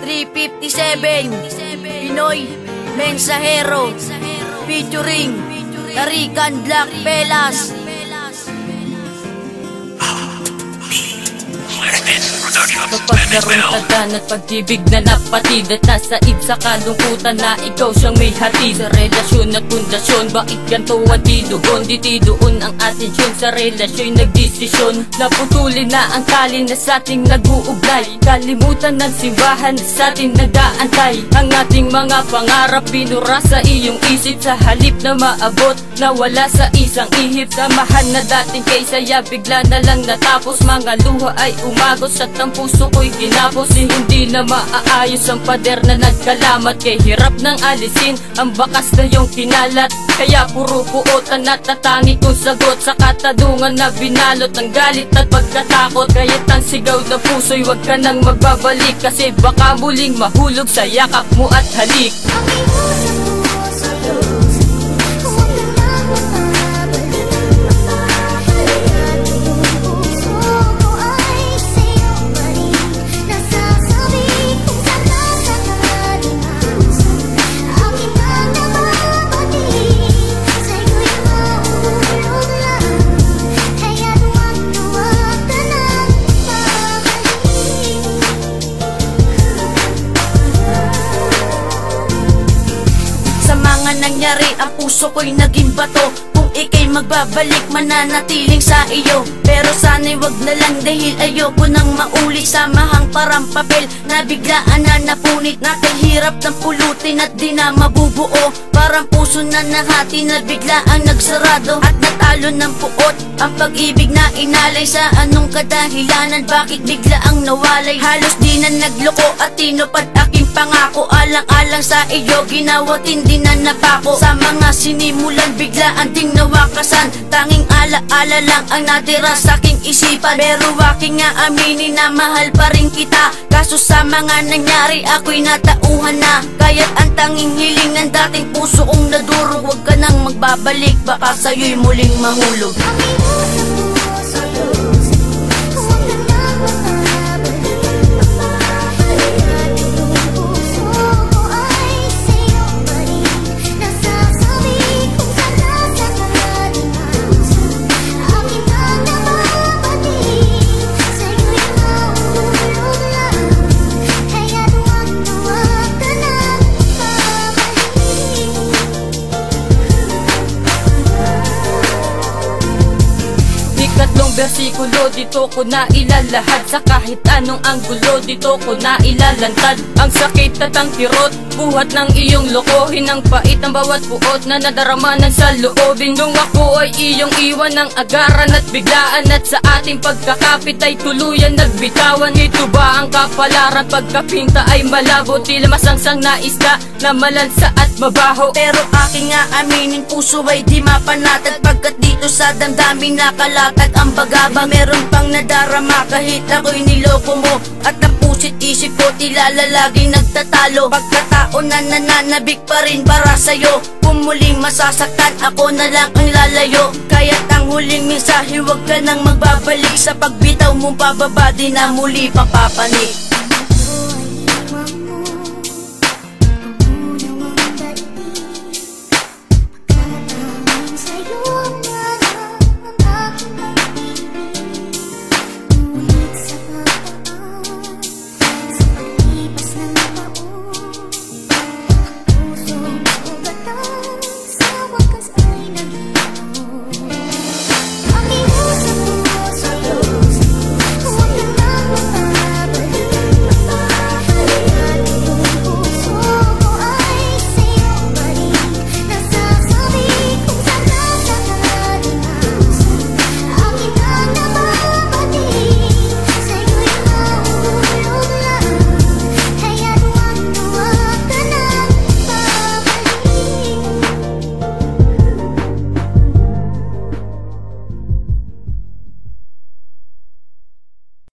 357 Pinoy Mensahero featuring Tarikan Black Pelas. Kapag karuntadan at pag-ibig na napatid at nasaid sa kalungkutan na ikaw siyang may hatid. Sa relasyon at pundasyon, bakit ganito ang tidoon? Di tidoon ang atensyon sa relasyon, nagdesisyon naputulin na ang tali na sa ating nag-uugnay. Kalimutan ng simbahan na sa ating nag-aantay. Ang ating mga pangarap binura sa iyong isip, sa halip na maabot na wala sa isang ihip. Samahan na dating kay saya, bigla na lang natapos. Mga luha ay umagos at ang puso ko'y kinapos. Hindi na maaayos ang pader na nagkalamat. Kay hirap nang alisin ang bakas na yung kinalat. Kaya puro puotan at tatangi kong sagot sa katanungan na binalot ng galit at pagkatakot. Kaya't ang sigaw na puso'y wag ka nang magbabalik, kasi baka muling mahulog sa yakap mo at halik. Nangyari ang puso ko'y naging bato. Kung ika'y magbabalik, mananatiling sa iyo. Pero sana'y wag na lang, dahil ayoko nang mauli. Samahang parang papel na biglaan na napunit. Nakahirap ng pulutin at di na mabubuo. Parang puso na nahati na biglaang nagsarado. At natalo ng puot ang pag-ibig na inalay. Sa anong kadahilanan, bakit biglaang nawalay? Halos di na nagloko at tinupad aking pangako. Alang-alang sa iyo, ginawa tindi na napako. Sa mga sinimulan, biglaan ding nawakasan. Tanging ala-ala lang ang natira sa aking isipan. Pero aking nga aminin na mahal pa rin kita. Kaso sa mga nangyari, ako'y natauhan na. Kaya't ang tanging hiling ng dating puso kong nadurog, huwag ka nang magbabalik, baka sa'yo'y muling mahulog. Bersikulo dito ko na ilalahad. Sa kahit anong anggulo dito ko na ilalantad. Ang sakit at ang kirot, buhat ng iyong lokohin. Ang pait ng bawat puot na nadarama ng saloobin. Nung ako ay iyong iwan ng agaran at biglaan, at sa ating pagkakapit ay tuluyan nagbitawan. Ito ba ang kapalaran? Pagkapinta ay malabo, tila masangsang na isda na malansa at mabaho. Pero aking nga aminin, puso ay di mapanatag. Pagkat dito sa damdamin nakalatag ang bagaba. Meron pang nadarama kahit ako'y niloko mo. At napusit isip ko, tila laging nagtatalo. Pagkatao na nananabik pa rin para sa'yo. Kung muling masasaktan, ako na lang ang lalayo. Kaya't ang huling mensahe, huwag ka nang magbabalik. Sa pagbitaw mong pababa, di na muli papapanik.